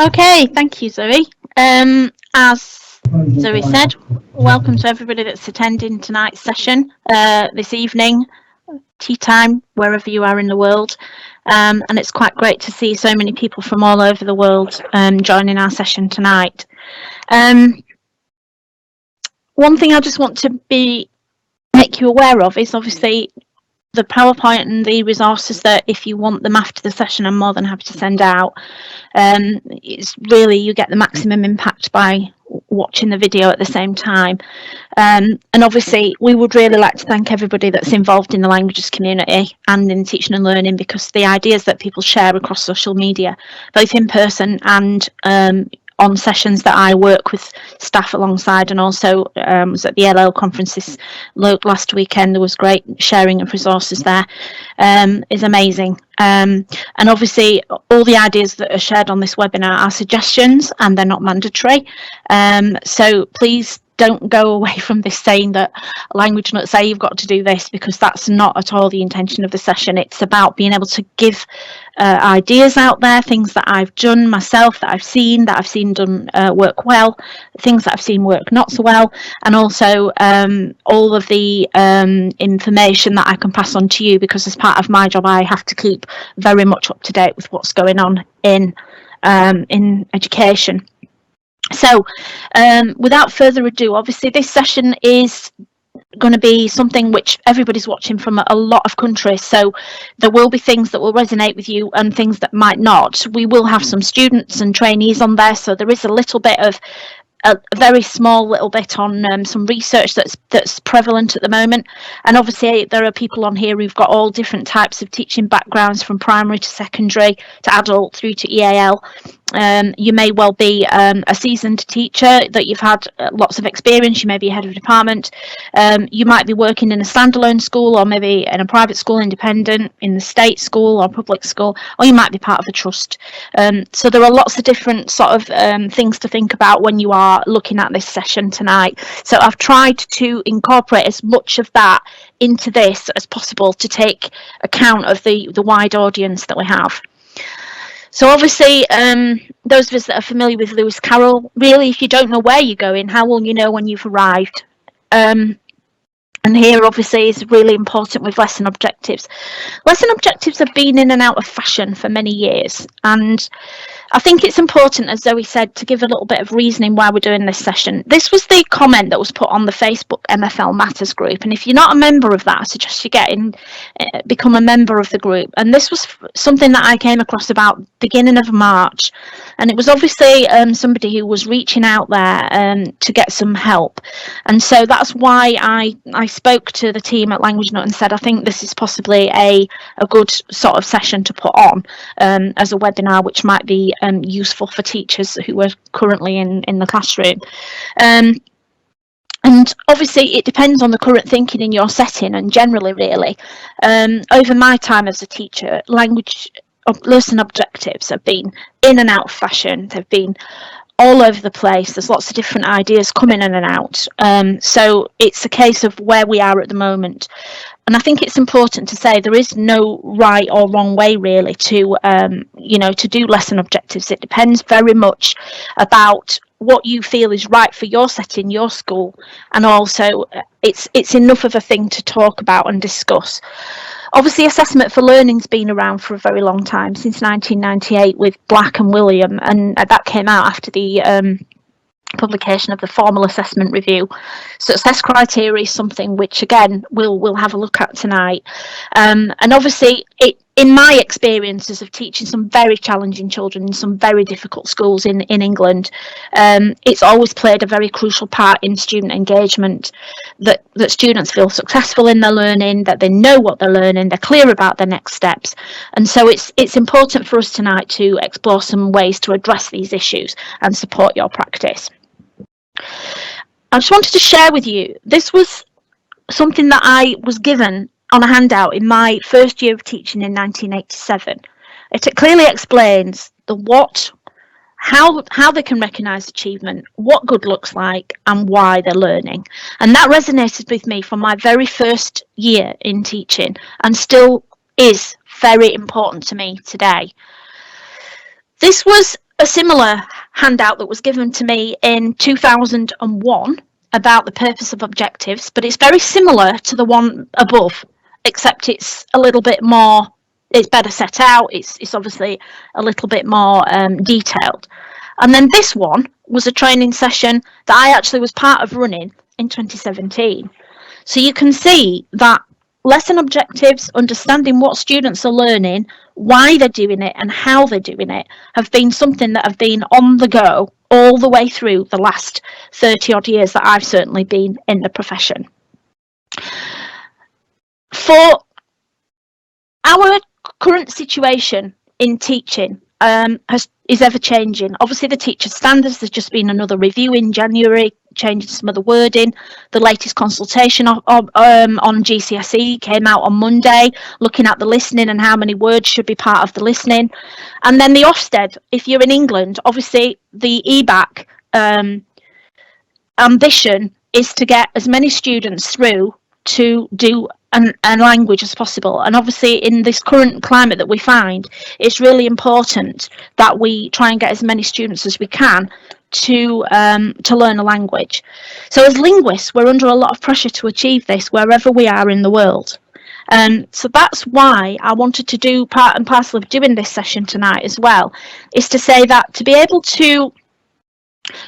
Okay, thank you, Zoe. As Zoe said, welcome to everybody that's attending tonight's session this evening, tea time, wherever you are in the world. And it's quite great to see so many people from all over the world joining our session tonight. One thing I just want to make you aware of is obviously the PowerPoint and the resources that if you want them after the session, I'm more than happy to send out. It's really, you get the maximum impact by watching the video at the same time. And obviously, we would really like to thank everybody that's involved in the languages community and in teaching and learning, because the ideas that people share across social media, both in person and on sessions that I work with staff alongside, and also was at the LL conferences last weekend. There was great sharing of resources there, is amazing. And obviously all the ideas that are shared on this webinar are suggestions and they're not mandatory. So please don't go away from this saying that Languagenut say you've got to do this, because that's not at all the intention of the session. It's about being able to give ideas out there, things that I've done myself, that I've seen done work well, things that I've seen work not so well, and also all of the information that I can pass on to you, because as part of my job I have to keep very much up to date with what's going on in education. So without further ado, obviously this session is going to be something which everybody's watching from a lot of countries, so there will be things that will resonate with you and things that might not. We will have some students and trainees on there, so there is a little bit of a very small little bit on some research that's prevalent at the moment. And obviously there are people on here who've got all different types of teaching backgrounds, from primary to secondary to adult through to EAL. You may well be a seasoned teacher, that you've had lots of experience. You may be a head of department. You might be working in a standalone school, or maybe in a private school, independent, in the state school or public school, or you might be part of a trust. So there are lots of different sort of things to think about when you are looking at this session tonight. So I've tried to incorporate as much of that into this as possible to take account of the wide audience that we have. So obviously, those of us that are familiar with Lewis Carroll, really, if you don't know where you're going, how will you know when you've arrived? And here, obviously, is really important with lesson objectives. Lesson objectives have been in and out of fashion for many years. And I think it's important, as Zoe said, to give a little bit of reasoning why we're doing this session. This was the comment that was put on the Facebook MFL Matters group. And if you're not a member of that, I suggest you become a member of the group. And this was something that I came across about beginning of March. And it was obviously somebody who was reaching out there to get some help. And so that's why I spoke to the team at Languagenut and said, I think this is possibly a good sort of session to put on as a webinar, which might be useful for teachers who are currently in the classroom. And obviously it depends on the current thinking in your setting, and generally really over my time as a teacher, lesson objectives have been in and out of fashion. They've been all over the place. There's lots of different ideas coming in and out. So it's a case of where we are at the moment. And I think it's important to say there is no right or wrong way really to do lesson objectives. It depends very much about what you feel is right for your setting, your school, and also it's enough of a thing to talk about and discuss. Obviously, assessment for learning's been around for a very long time, since 1998 with Black and William, and that came out after the publication of the formal assessment review. Success criteria is something which, again, we'll have a look at tonight. And obviously, in my experiences of teaching some very challenging children in some very difficult schools in England, it's always played a very crucial part in student engagement, that students feel successful in their learning, that they know what they're learning, they're clear about their next steps. And so it's important for us tonight to explore some ways to address these issues and support your practice. I just wanted to share with you, this was something that I was given on a handout in my first year of teaching in 1987. It clearly explains the what, how they can recognise achievement, what good looks like, and why they're learning. And that resonated with me from my very first year in teaching, and still is very important to me today. This was a similar handout that was given to me in 2001 about the purpose of objectives, but it's very similar to the one above, except it's a little bit more, it's better set out, it's obviously a little bit more detailed. And then this one was a training session that I actually was part of running in 2017. So you can see that lesson objectives, understanding what students are learning, why they're doing it and how they're doing it, have been something that have been on the go all the way through the last 30 odd years that I've certainly been in the profession. For our current situation in teaching is ever changing. Obviously the teacher standards, there's just been another review in January, changing some of the wording. The latest consultation on GCSE came out on Monday, looking at the listening and how many words should be part of the listening. And then the Ofsted, if you're in England, obviously the EBAC ambition is to get as many students through to do a language as possible. And obviously in this current climate that we find, it's really important that we try and get as many students as we can to learn a language. So as linguists, we're under a lot of pressure to achieve this wherever we are in the world. So that's why I wanted to do part and parcel of doing this session tonight as well, is to say that to be able to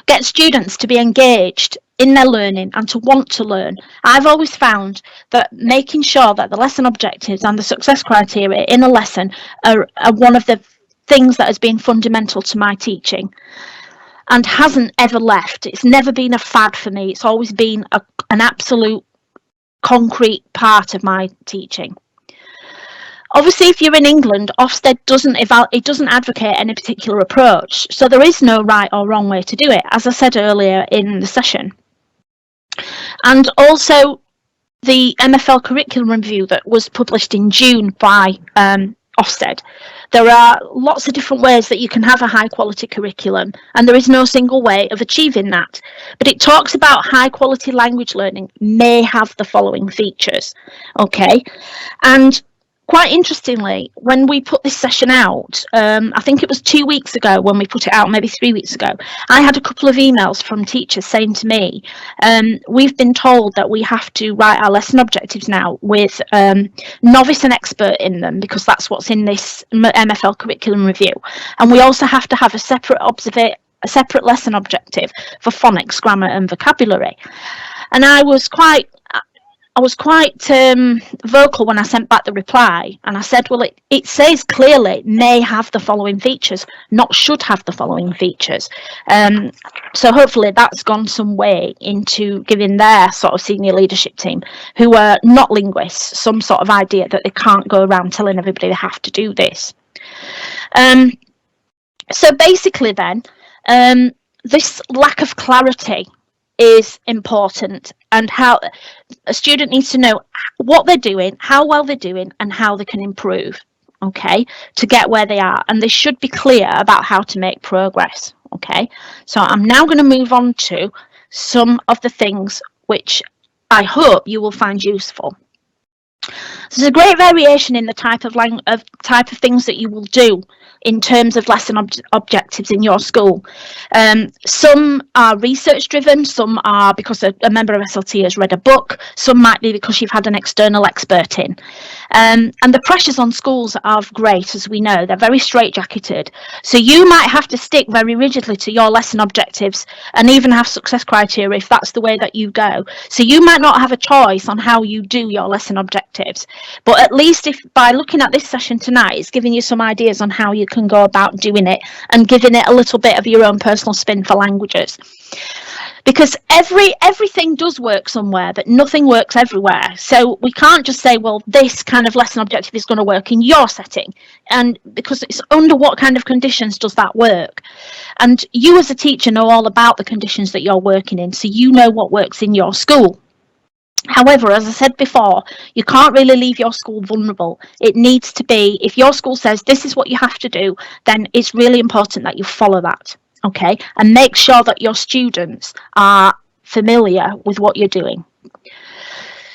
get students to be engaged in their learning and to want to learn, I've always found that making sure that the lesson objectives and the success criteria in a lesson are one of the things that has been fundamental to my teaching and hasn't ever left. It's never been a fad for me. It's always been an absolute concrete part of my teaching. Obviously, if you're in England, Ofsted doesn't advocate any particular approach, so there is no right or wrong way to do it, as I said earlier in the session. And also, the MFL curriculum review that was published in June by Ofsted, there are lots of different ways that you can have a high quality curriculum, and there is no single way of achieving that. But it talks about high quality language learning may have the following features, okay? And quite interestingly, when we put this session out, I think it was 2 weeks ago when we put it out, maybe 3 weeks ago, I had a couple of emails from teachers saying to me, we've been told that we have to write our lesson objectives now with novice and expert in them, because that's what's in this MFL curriculum review. And we also have to have a separate lesson objective for phonics, grammar and vocabulary. And I was quite vocal when I sent back the reply, and I said, well, it says clearly may have the following features, not should have the following features. So hopefully that's gone some way into giving their sort of senior leadership team, who are not linguists, some sort of idea that they can't go around telling everybody they have to do this. So basically then, this lack of clarity is important, and how a student needs to know what they're doing, how well they're doing, and how they can improve, okay, to get where they are. And they should be clear about how to make progress, okay? So I'm now going to move on to some of the things which I hope you will find useful. So there's a great variation in the type of things that you will do in terms of lesson objectives in your school. Some are research driven, some are because a member of SLT has read a book, some might be because you've had an external expert in. And the pressures on schools are great, as we know, they're very straitjacketed. So you might have to stick very rigidly to your lesson objectives and even have success criteria if that's the way that you go. So you might not have a choice on how you do your lesson objectives, but at least if by looking at this session tonight, it's giving you some ideas on how you can go about doing it and giving it a little bit of your own personal spin for languages. Because everything does work somewhere, but nothing works everywhere. So we can't just say, well, this kind of lesson objective is going to work in your setting, and because it's under what kind of conditions does that work. And you as a teacher know all about the conditions that you're working in, so you know what works in your school. However, as I said before, you can't really leave your school vulnerable. It needs to be, if your school says this is what you have to do, then it's really important that you follow that, okay? And make sure that your students are familiar with what you're doing.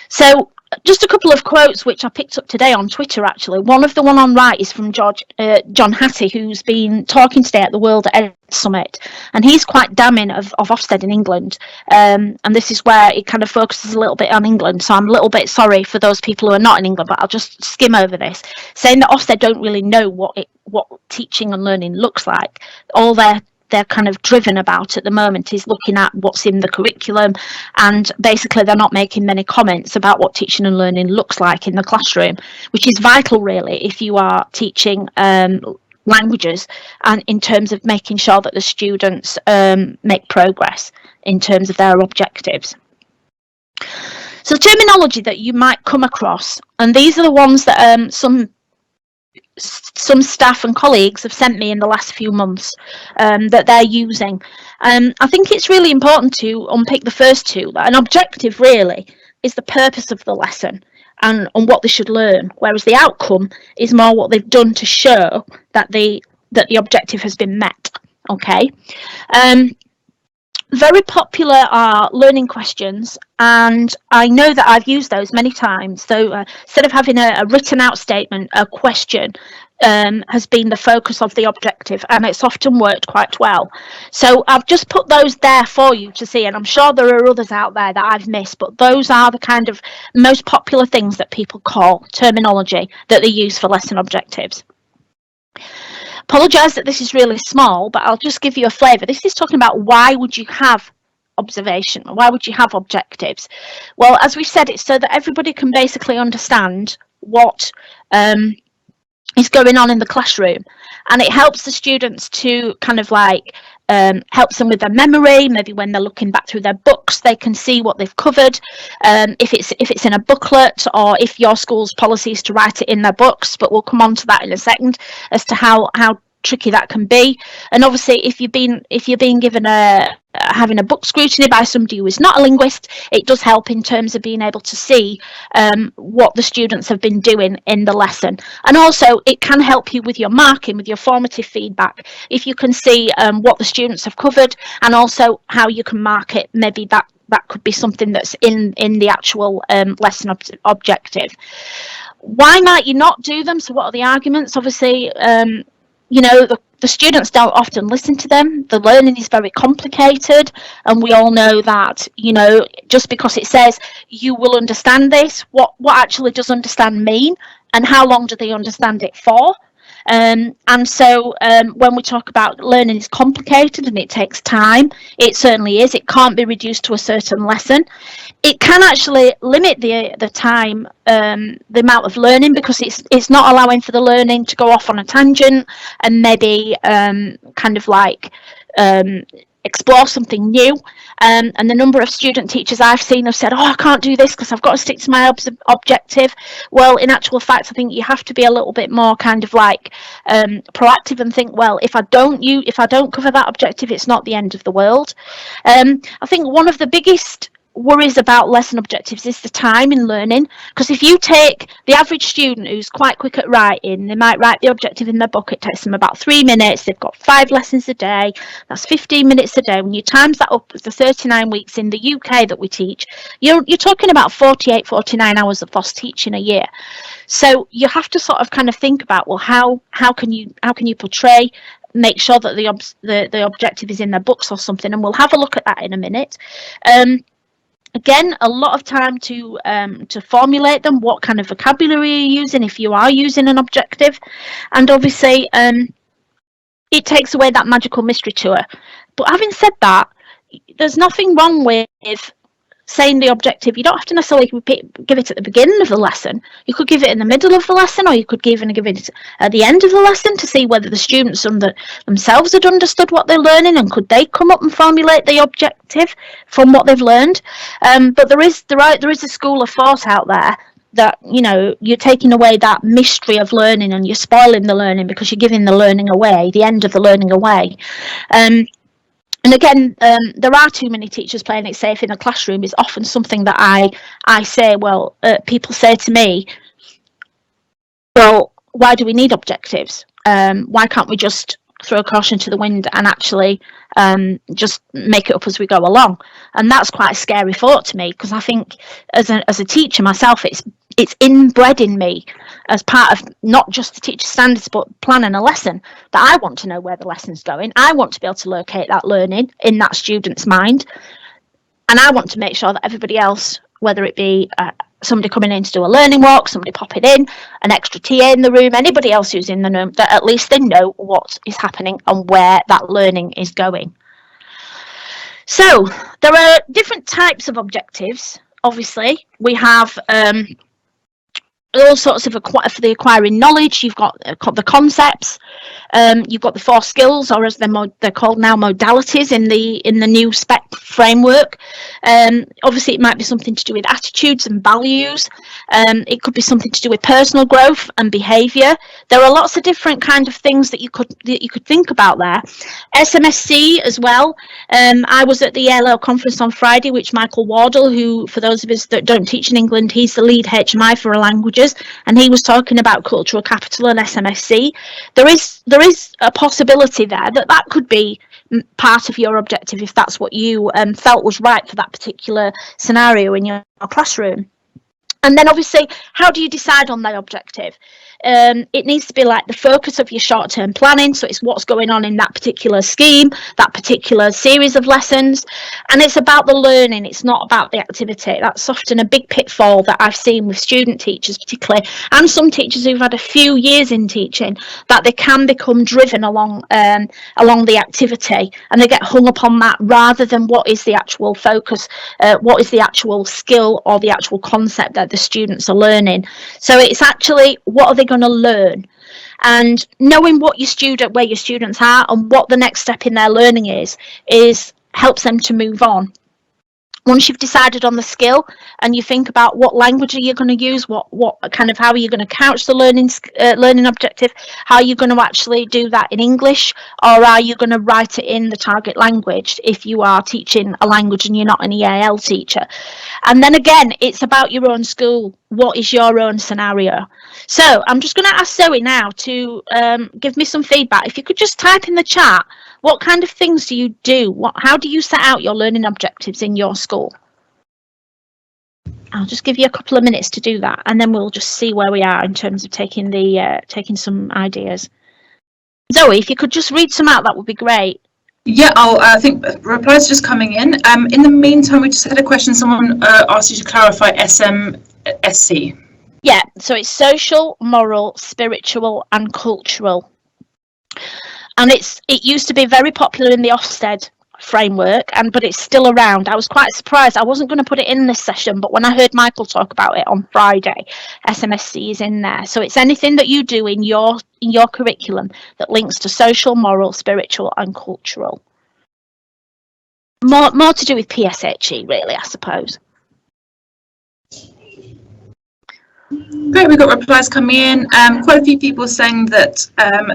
So just a couple of quotes which I picked up today on Twitter, actually. The one on right is from John Hattie, who's been talking today at the World Ed Summit, and he's quite damning of Ofsted in England, and this is where it kind of focuses a little bit on England, so I'm a little bit sorry for those people who are not in England, but I'll just skim over this, saying that Ofsted don't really know what teaching and learning looks like. All they're kind of driven about at the moment is looking at what's in the curriculum, and basically they're not making many comments about what teaching and learning looks like in the classroom, which is vital really if you are teaching languages, and in terms of making sure that the students make progress in terms of their objectives. So terminology that you might come across, and these are the ones that some staff and colleagues have sent me in the last few months that they're using. I think it's really important to unpick the first two. That an objective really is the purpose of the lesson and what they should learn, whereas the outcome is more what they've done to show that the objective has been met. Okay. Very popular are learning questions, and I know that I've used those many times. So instead of having a written out statement, a question has been the focus of the objective, and it's often worked quite well. So I've just put those there for you to see, and I'm sure there are others out there that I've missed, but those are the kind of most popular things that people call terminology that they use for lesson objectives. Apologise that this is really small, but I'll just give you a flavour. This is talking about why would you have observation? Why would you have objectives? Well, as we said, it's so that everybody can basically understand what is going on in the classroom, and it helps the students to kind of like helps them with their memory. Maybe when they're looking back through their books, they can see what they've covered. If it's in a booklet, or if your school's policy is to write it in their books, but we'll come on to that in a second as to how tricky that can be. And obviously if you're being given having a book scrutiny by somebody who is not a linguist, it does help in terms of being able to see what the students have been doing in the lesson. And also it can help you with your marking, with your formative feedback, if you can see what the students have covered, and also how you can mark it. Maybe that could be something that's in the actual lesson objective. Why might you not do them? So what are the arguments? Obviously you know, the students don't often listen to them. The learning is very complicated, and we all know that, you know, just because it says you will understand this, what actually does understand mean, and how long do they understand it for? And so when we talk about learning is complicated and it takes time, it certainly is. It can't be reduced to a certain lesson. It can actually limit the time, the amount of learning, because it's not allowing for the learning to go off on a tangent and maybe kind of like explore something new. And the number of student teachers I've seen have said, oh, I can't do this because I've got to stick to my objective. Well, in actual fact, I think you have to be a little bit more kind of like proactive and think, well, if I don't cover that objective, it's not the end of the world. I think one of the biggest worries about lesson objectives is the time in learning, because if you take the average student who's quite quick at writing, they might write the objective in their book. It takes them about 3 minutes. They've got 5 lessons a day. That's 15 minutes a day. When you times that up with the 39 weeks in the UK that we teach, you're talking about 48, 49 hours of FOSS teaching a year. So you have to sort of kind of think about, well, how can you portray, make sure that the objective is in their books or something, and we'll have a look at that in a minute. Again, a lot of time to formulate them. What kind of vocabulary are you using if you are using an objective? And obviously, it takes away that magical mystery tour. But having said that, there's nothing wrong with saying the objective. You don't have to necessarily give it at the beginning of the lesson. You could give it in the middle of the lesson, or you could give it at the end of the lesson to see whether the students themselves had understood what they're learning, and could they come up and formulate the objective from what they've learned. But there is a school of thought out there that, you know, you're taking away that mystery of learning and you're spoiling the learning because you're giving the learning away, the end of the learning away. And again, there are too many teachers playing it safe in a classroom is often something that I say. Well, people say to me, well, why do we need objectives? Why can't we just throw caution to the wind and actually just make it up as we go along. And that's quite a scary thought to me, because I think as a teacher myself, it's inbred in me as part of not just the teacher standards, but planning a lesson, that I want to know where the lesson's going. I want to be able to locate that learning in that student's mind. And I want to make sure that everybody else, whether it be somebody coming in to do a learning walk, somebody popping in, an extra TA in the room, anybody else who's in the room, that at least they know what is happening and where that learning is going. So there are different types of objectives. Obviously, we have all sorts of for the acquiring knowledge. You've got the concepts, you've got the 4 skills, or as they're called now, modalities in the new spec framework. Obviously it might be something to do with attitudes and values. It could be something to do with personal growth and behaviour. There are lots of different kind of things that you could think about there. SMSC as well. I was at the ELO conference on Friday, which Michael Wardle, who, for those of us that don't teach in England, he's the lead HMI for languages, and he was talking about cultural capital and SMSC. There is a possibility there that could be part of your objective if that's what you felt was right for that particular scenario in your classroom. And then obviously, how do you decide on that objective? It needs to be like the focus of your short-term planning, so it's what's going on in that particular scheme, that particular series of lessons, and it's about the learning, it's not about the activity. That's often a big pitfall that I've seen with student teachers particularly, and some teachers who've had a few years in teaching, that they can become driven along the activity, and they get hung up on that rather than what is the actual focus, what is the actual skill or the actual concept that the students are learning. So it's actually, what are they going to learn, and knowing where your students are and what the next step in their learning is helps them to move on. Once you've decided on the skill and you think about what language are you going to use, what kind of, how are you going to couch the learning objective, how are you going to actually do that in English, or are you going to write it in the target language if you are teaching a language and you're not an EAL teacher. And then again, it's about your own school. What is your own scenario? So I'm just going to ask Zoe now to give me some feedback. If you could just type in the chat, what kind of things do you do? How do you set out your learning objectives in your school? I'll just give you a couple of minutes to do that, and then we'll just see where we are in terms of taking some ideas. Zoe, if you could just read some out, that would be great. Yeah, I think replies are just coming in. In the meantime, we just had a question. Someone asked you to clarify SMSC. Yeah, so it's social, moral, spiritual, and cultural. And it used to be very popular in the Ofsted framework, but it's still around. I was quite surprised. I wasn't going to put it in this session, but when I heard Michael talk about it on Friday, SMSC is in there. So it's anything that you do in your curriculum that links to social, moral, spiritual, and cultural. More to do with PSHE, really, I suppose. Great, we've got replies coming in. Quite a few people saying that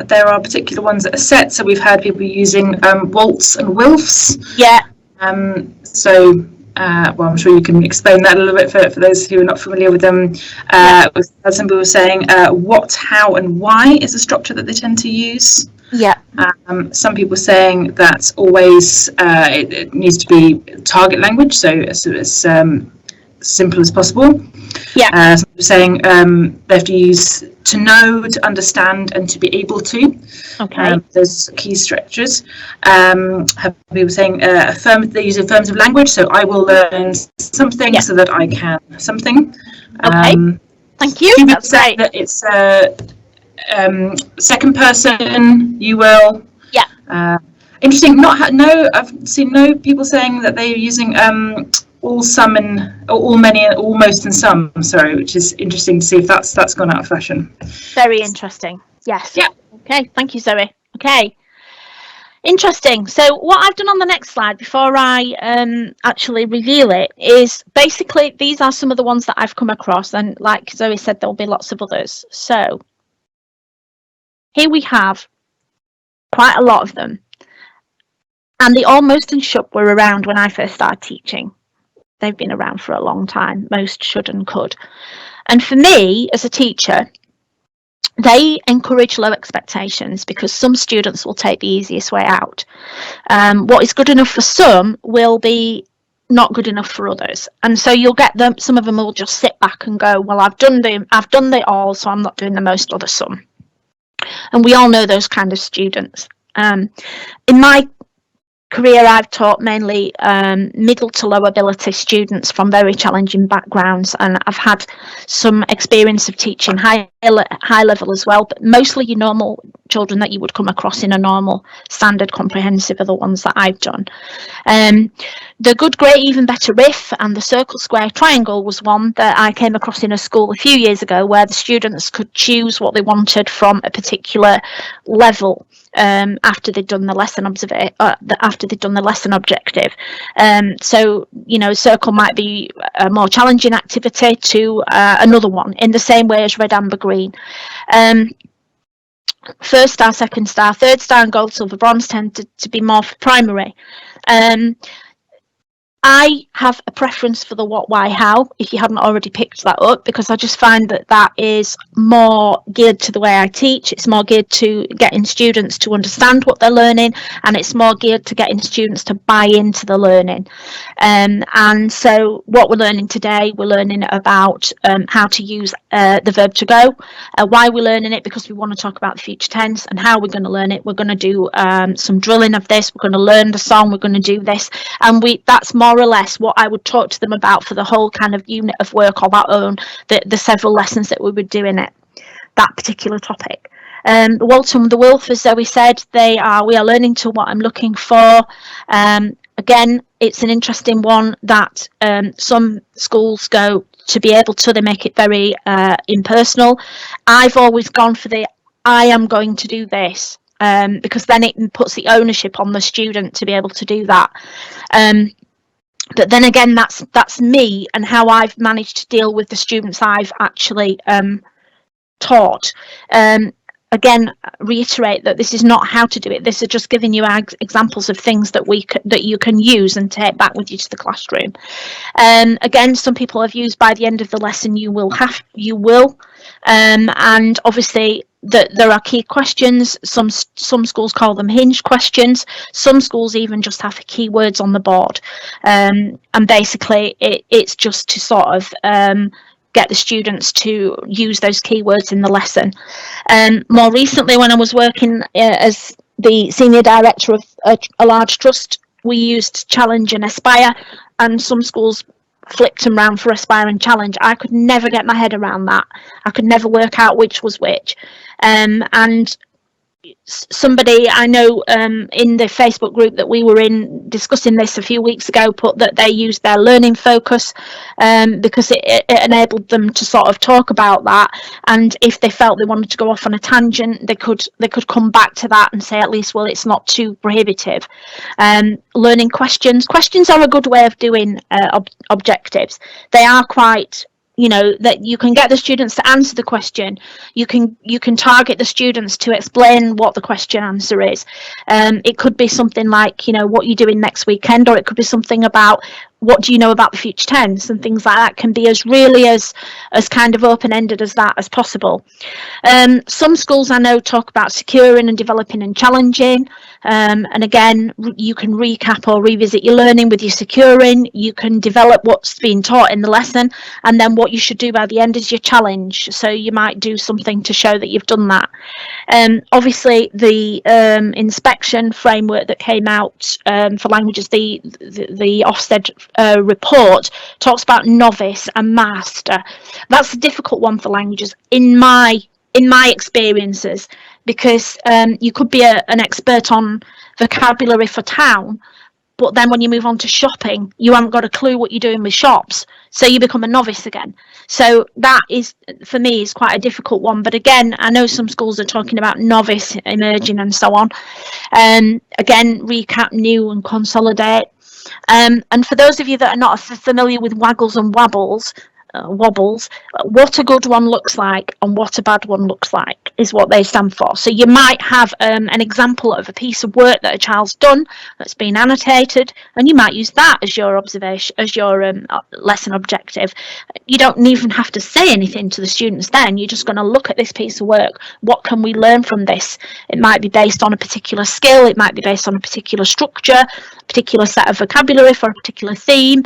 there are particular ones that are set. So we've had people using Waltz and Wilfs. Yeah. Well, I'm sure you can explain that a little bit for those who are not familiar with them. Some people were saying what, how, and why is the structure that they tend to use. Yeah. Some people saying that always it needs to be target language, so as simple as possible. Yeah. Some people saying they have to use to know, to understand, and to be able to. Okay. Those key structures. Have people saying they use affirmative language, so I will learn something so that I can something. Okay. Thank you. That's great. That it's second person, you will. Yeah. Interesting. I've seen no people saying that they're using all, some, and all, many, all, most, and some. Sorry, which is interesting to see if that's gone out of fashion. Very interesting. Yes. Yeah. Okay. Thank you, Zoe. Okay. Interesting. So what I've done on the next slide before I actually reveal it is basically these are some of the ones that I've come across, and like Zoe said, there'll be lots of others. So here we have quite a lot of them, and the almost and should were around when I first started teaching. They've been around for a long time. Most should and could. And for me as a teacher, they encourage low expectations because some students will take the easiest way out. What is good enough for some will be not good enough for others, and so you'll get them. Some of them will just sit back and go, "Well, I've done it all, so I'm not doing the most of the some." And we all know those kind of students. In my career, I've taught mainly middle to low ability students from very challenging backgrounds, and I've had some experience of teaching high level as well, but mostly your normal children that you would come across in a normal standard comprehensive are the ones that I've done. The good, great, even better, if, and the circle, square, triangle was one that I came across in a school a few years ago where the students could choose what they wanted from a particular level after they'd done the lesson after they'd done the lesson objective. So, you know, circle might be a more challenging activity to another one in the same way as red, amber, green. First star, second star, third star and gold, silver, bronze tend to be more for primary. I have a preference for the what, why, how, if you haven't already picked that up, because I just find that that is more geared to the way I teach. It's more geared to getting students to understand what they're learning, and it's more geared to getting students to buy into the learning. And so what we're learning today, we're learning about how to use the verb to go. Why we're learning it, because we want to talk about the future tense, and how we're going to learn it. We're going to do some drilling of this. We're going to learn the song. We're going to do this, and that's more or less what I would talk to them about for the whole kind of unit of work, or the several lessons that we would do in it, that particular topic. The Walton, the Wolf, as Zoe said, we are learning to what I'm looking for. Again, it's an interesting one that some schools go to be able to, they make it very impersonal. I've always gone for the I am going to do this, because then it puts the ownership on the student to be able to do that. But then again, that's me and how I've managed to deal with the students I've actually taught. Again, reiterate that this is not how to do it. This is just giving you examples of things that you can use and take back with you to the classroom. Again, some people have used by the end of the lesson, you will, and obviously there are key questions. Some schools call them hinge questions. Some schools even just have keywords on the board, and basically it's just to sort of get the students to use those keywords in the lesson. More recently, when I was working as the senior director of a large trust, we used challenge and aspire, and some schools flipped them round for aspire and challenge. I could never get my head around that. I could never work out which was which. And somebody I know in the Facebook group that we were in discussing this a few weeks ago put that they used their learning focus because it enabled them to sort of talk about that, and if they felt they wanted to go off on a tangent, they could come back to that and say at least, well, it's not too prohibitive. Learning questions are a good way of doing objectives. They are quite, you know, that you can get the students to answer the question. You can target the students to explain what the question answer is. It could be something like, you know, what you're doing next weekend, or it could be something about what do you know about the future tense, and things like that can be as really as kind of open-ended as that as possible. Some schools I know talk about securing and developing and challenging, and again, you can recap or revisit your learning with your securing. You can develop what's being taught in the lesson, and then what you should do by the end is your challenge. So you might do something to show that you've done that. Obviously, the inspection framework that came out for languages, the Ofsted report, talks about novice and master. That's a difficult one for languages in my experiences, because you could be an expert on vocabulary for town, but then when you move on to shopping, you haven't got a clue what you're doing with shops, so you become a novice again. So that is, for me, is quite a difficult one. But again, I know some schools are talking about novice, emerging, and so on. Again, recap, new, and consolidate. And for those of you that are not familiar with waggles and wabbles, wobbles, what a good one looks like and what a bad one looks like is what they stand for. So you might have an example of a piece of work that a child's done that's been annotated, and you might use that as your observation, as your lesson objective. You don't even have to say anything to the students then. You're just going to look at this piece of work. What can we learn from this? It might be based on a particular skill, it might be based on a particular structure, a particular set of vocabulary for a particular theme.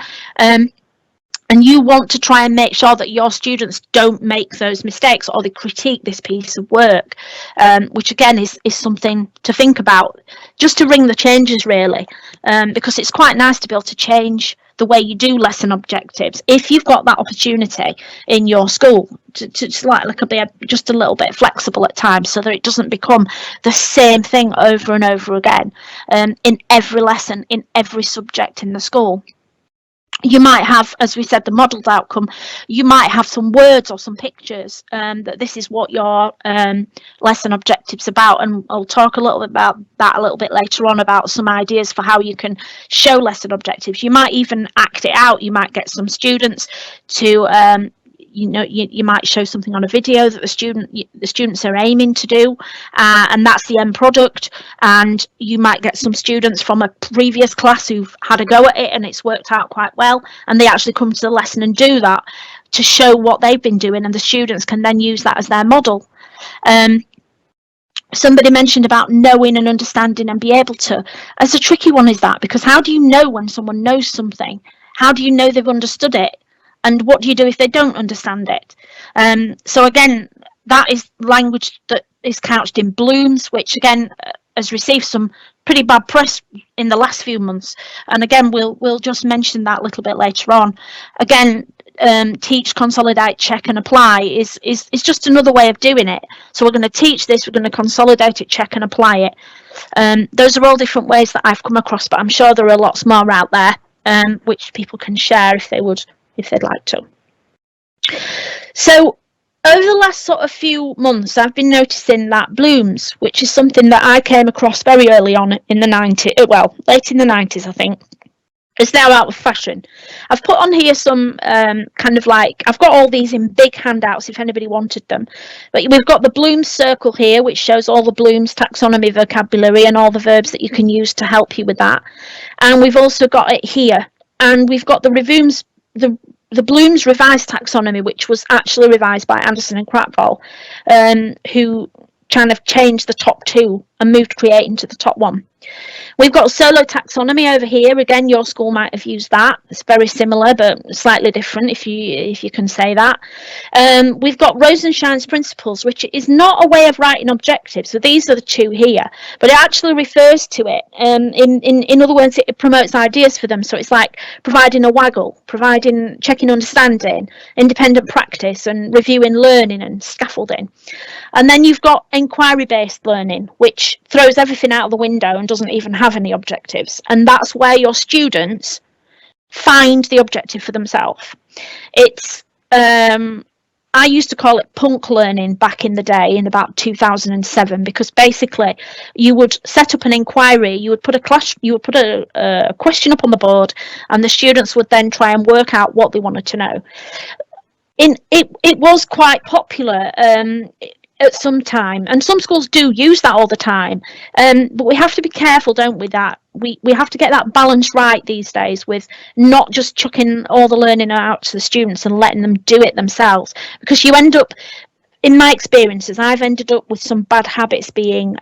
And you want to try and make sure that your students don't make those mistakes or they critique this piece of work, which again is something to think about, just to ring the changes really, because it's quite nice to be able to change the way you do lesson objectives if you've got that opportunity in your school to be just a little bit flexible at times, so that it doesn't become the same thing over and over again in every lesson, in every subject in the school. You might have, as we said, the modelled outcome. You might have some words or some pictures that this is what your lesson objective's about, and I'll talk a little bit about that a little bit later on, about some ideas for how you can show lesson objectives. You might even act it out. You might get some students to you might show something on a video that the students are aiming to do, and that's the end product. And you might get some students from a previous class who've had a go at it and it's worked out quite well, and they actually come to the lesson and do that to show what they've been doing, and the students can then use that as their model. Somebody mentioned about knowing and understanding and be able to. It's a tricky one, is that, because how do you know when someone knows something? How do you know they've understood it? And what do you do if they don't understand it? So again, that is language that is couched in Bloom's, which again has received some pretty bad press in the last few months. And again, we'll just mention that a little bit later on. Again, teach, consolidate, check and apply is just another way of doing it. So we're going to teach this, we're going to consolidate it, check and apply it. Those are all different ways that I've come across, but I'm sure there are lots more out there which people can share if they'd like to. So over the last sort of few months, I've been noticing that Bloom's, which is something that I came across very early on in the 90s, well, late in the 90s, I think, is now out of fashion. I've put on here some kind of like, I've got all these in big handouts if anybody wanted them. But we've got the Bloom's circle here, which shows all the Bloom's taxonomy vocabulary and all the verbs that you can use to help you with that. And we've also got it here. And we've got the Bloom's revised taxonomy, which was actually revised by Anderson and Kratvol, who kind of changed the top two and moved create into the top one. We've got solo taxonomy over here. Again, your school might have used that. It's very similar, but slightly different, if you can say that. We've got Rosenshine's principles, which is not a way of writing objectives. So these are the two here, but it actually refers to it. In other words, it promotes ideas for them. So it's like providing a waggle, providing checking understanding, independent practice, and reviewing learning and scaffolding. And then you've got inquiry-based learning, which throws everything out of the window and doesn't even have any objectives. And that's where your students find the objective for themselves. It's I used to call it punk learning back in the day, in about 2007, because basically you would set up an inquiry, you would put a question up on the board, and the students would then try and work out what they wanted to know. It was quite popular at some time, and some schools do use that all the time, but we have to be careful, don't we, that we have to get that balance right these days, with not just chucking all the learning out to the students and letting them do it themselves, because you end up, in my experiences, I've ended up with some bad habits being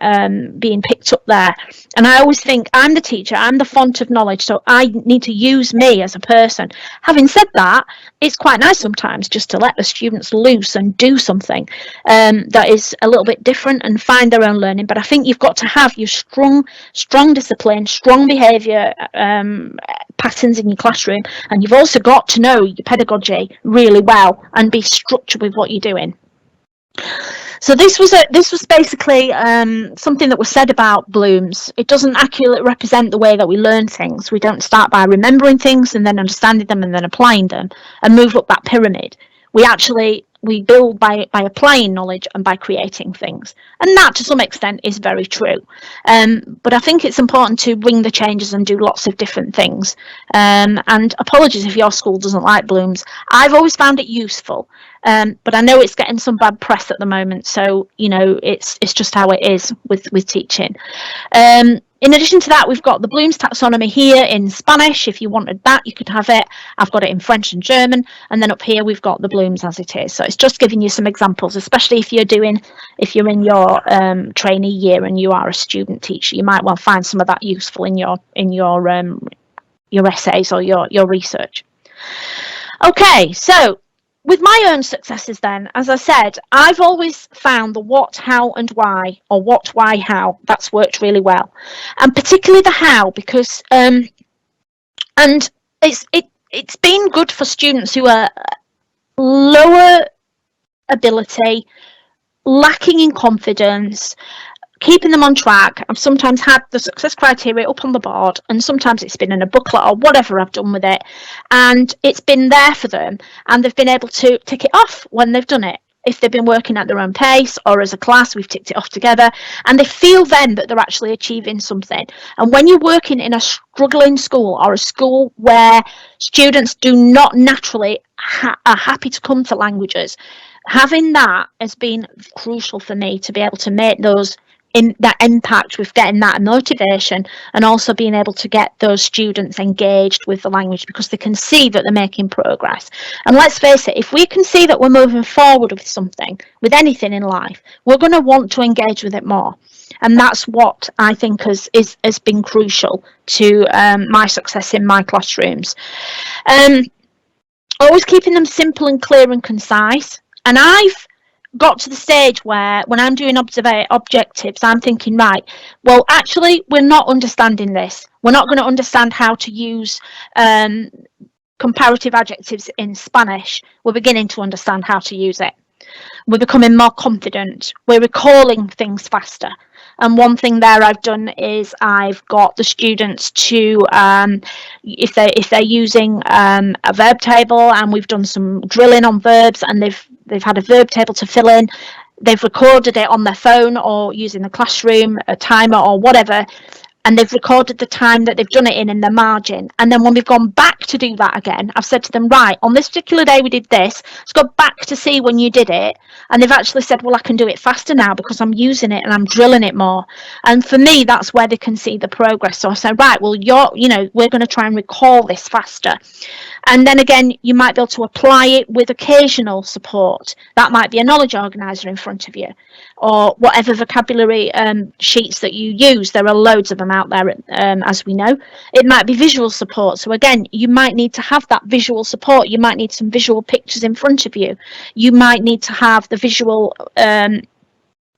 picked up there. And I always think, I'm the teacher, I'm the font of knowledge, so I need to use me as a person. Having said that, it's quite nice sometimes just to let the students loose and do something that is a little bit different and find their own learning. But I think you've got to have your strong discipline, strong behaviour patterns in your classroom, and you've also got to know your pedagogy really well and be structured with what you're doing. So this was basically something that was said about Bloom's. It doesn't accurately represent the way that we learn things. We don't start by remembering things and then understanding them and then applying them and move up that pyramid. We actually we build by applying knowledge and by creating things. And that to some extent is very true. But I think it's important to bring the changes and do lots of different things. And apologies if your school doesn't like blooms. I've always found it useful. But I know it's getting some bad press at the moment, so it's just how it is with teaching. In addition to that, we've got the Bloom's taxonomy here in Spanish. If you wanted that, you could have it. I've got it in French and German, and then up here we've got the Bloom's as it is. So it's just giving you some examples, especially if you're in your trainee year and you are a student teacher. You might well find some of that useful in your essays or your research. Okay, so with my own successes then, as I said, I've always found the what, how and why, or what, why, how, that's worked really well. And particularly the how, because and it's been good for students who are lower ability, lacking in confidence, keeping them on track. I've sometimes had the success criteria up on the board, and sometimes it's been in a booklet or whatever I've done with it, and it's been there for them, and they've been able to tick it off when they've done it. If they've been working at their own pace, or as a class, we've ticked it off together, and they feel then that they're actually achieving something. And when you're working in a struggling school, or a school where students do not naturally are happy to come to languages, having that has been crucial for me to be able to make that impact with getting that motivation, and also being able to get those students engaged with the language, because they can see that they're making progress. And let's face it, if we can see that we're moving forward with something, with anything in life, we're going to want to engage with it more. And that's what I think has been crucial to my success in my classrooms. Always keeping them simple and clear and concise. And I've got to the stage where when I'm doing objectives, I'm thinking, right, well, actually, we're not understanding this. We're not going to understand how to use comparative adjectives in Spanish. We're beginning to understand how to use it. We're becoming more confident. We're recalling things faster. And one thing there I've done is I've got the students to, if they're using a verb table, and we've done some drilling on verbs, and they've had a verb table to fill in, they've recorded it on their phone or using the classroom, a timer or whatever, and they've recorded the time that they've done it in their margin. And then when we've gone back to do that again, I've said to them, right, on this particular day we did this, let's go back to see when you did it. And they've actually said, well, I can do it faster now because I'm using it and I'm drilling it more. And for me, that's where they can see the progress. So I said, right, well, we're going to try and recall this faster. And then again, you might be able to apply it with occasional support. That might be a knowledge organizer in front of you, or whatever vocabulary sheets that you use. There are loads of them out there, as we know. It might be visual support. So again, you might need to have that visual support. You might need some visual pictures in front of you. You might need to have the visual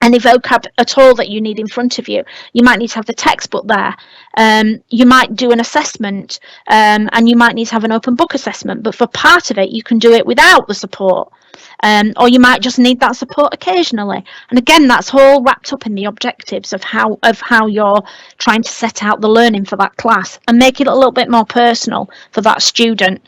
any vocab at all that you need in front of you. You might need to have the textbook there. You might do an assessment, and you might need to have an open book assessment, but for part of it you can do it without the support, or you might just need that support occasionally. And again, that's all wrapped up in the objectives of how you're trying to set out the learning for that class and make it a little bit more personal for that student.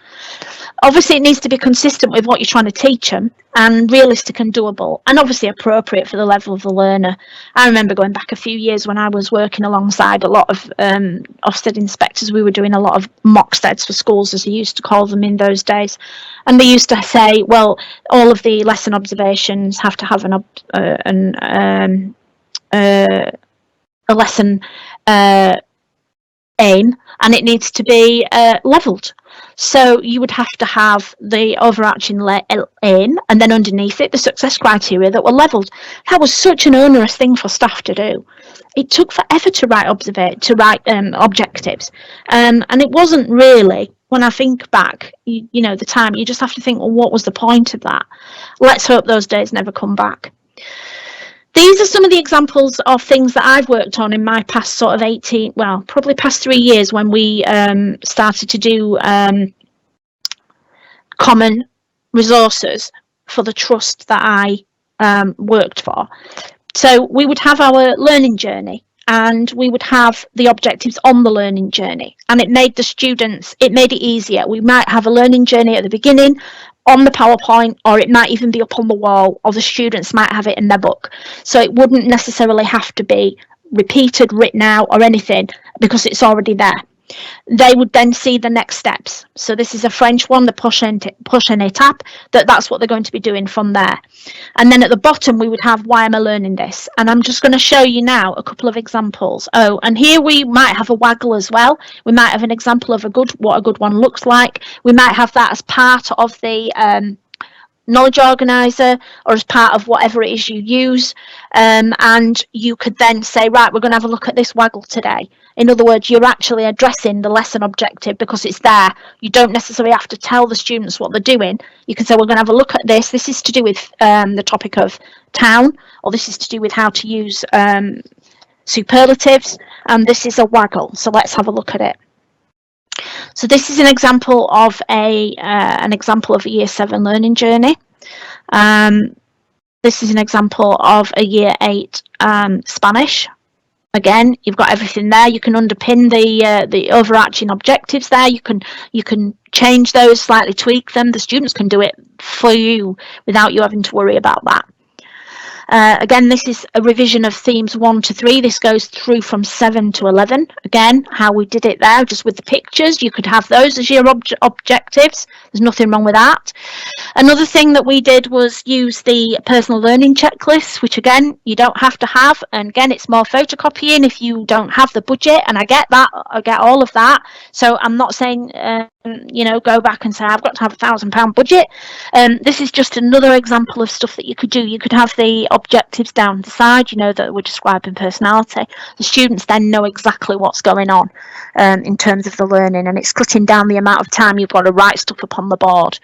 Obviously, it needs to be consistent with what you're trying to teach them, and realistic and doable, and obviously appropriate for the level of the learner. I remember going back a few years when I was working alongside a lot of Ofsted inspectors. We were doing a lot of mock steads for schools, as they used to call them in those days, and they used to say, well, all of the lesson observations have to have a lesson aim, and it needs to be levelled. So you would have to have the overarching aim, and then underneath it the success criteria that were levelled. That was such an onerous thing for staff to do. It took forever to write objectives, and it wasn't really. When I think back, the time, you just have to think, well, what was the point of that? Let's hope those days never come back. These are some of the examples of things that I've worked on in my past sort of probably past 3 years, when we started to do common resources for the trust that I worked for. So we would have our learning journey, and we would have the objectives on the learning journey, and it made it easier. We might have a learning journey at the beginning, on the PowerPoint, or it might even be up on the wall, or the students might have it in their book. So it wouldn't necessarily have to be repeated, written out, or anything, because it's already there. They would then see the next steps. So this is a French one, the prochaine étape, that's what they're going to be doing from there. And then at the bottom, we would have, why am I learning this? And I'm just going to show you now a couple of examples. Oh, and here we might have a waggle as well. We might have an example of what a good one looks like. We might have that as part of the knowledge organizer, or as part of whatever it is you use, and you could then say, right, we're going to have a look at this waggle today. In other words, you're actually addressing the lesson objective because it's there. You don't necessarily have to tell the students what they're doing. You can say, we're going to have a look at this. This is to do with the topic of town, or this is to do with how to use superlatives, and this is a waggle. So let's have a look at it. So this is an example of a Year 7 learning journey. This is an example of a Year 8 Spanish. Again, you've got everything there. You can underpin the overarching objectives there. You can change those, slightly tweak them. The students can do it for you without you having to worry about that. Again, this is a revision of themes 1 to 3. This goes through from 7 to 11. Again, how we did it there, just with the pictures. You could have those as your objectives. There's nothing wrong with that. Another thing that we did was use the personal learning checklist, which again, you don't have to have. And again, it's more photocopying if you don't have the budget. And I get that. I get all of that. So I'm not saying, go back and say, I've got to have £1,000 budget. This is just another example of stuff that you could do. You could have the objectives down the side, that we're describing personality. The students then know exactly what's going on in terms of the learning, and it's cutting down the amount of time you've got to write stuff up on the board,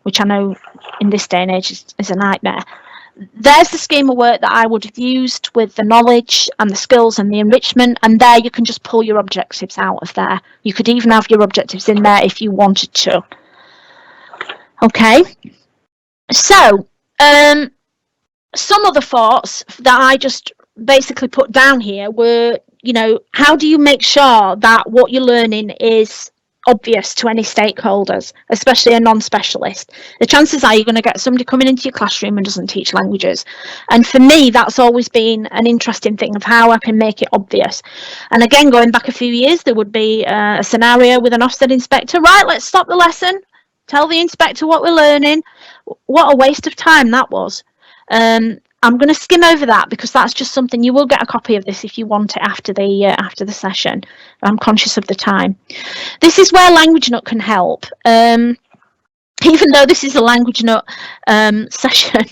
which I know in this day and age is a nightmare. There's the scheme of work that I would have used with the knowledge and the skills and the enrichment, and there you can just pull your objectives out of there. You could even have your objectives in there if you wanted to. Okay, so some of the thoughts that I just basically put down here were, how do you make sure that what you're learning is obvious to any stakeholders, especially a non-specialist? The chances are you're going to get somebody coming into your classroom and doesn't teach languages. And for me, that's always been an interesting thing of how I can make it obvious. And again, going back a few years, there would be a scenario with an Ofsted inspector. Right, let's stop the lesson. Tell the inspector what we're learning. What a waste of time that was. I'm going to skim over that because that's just something. You will get a copy of this if you want it after the session. I'm conscious of the time. This is where Languagenut can help. Even though this is a Languagenut session,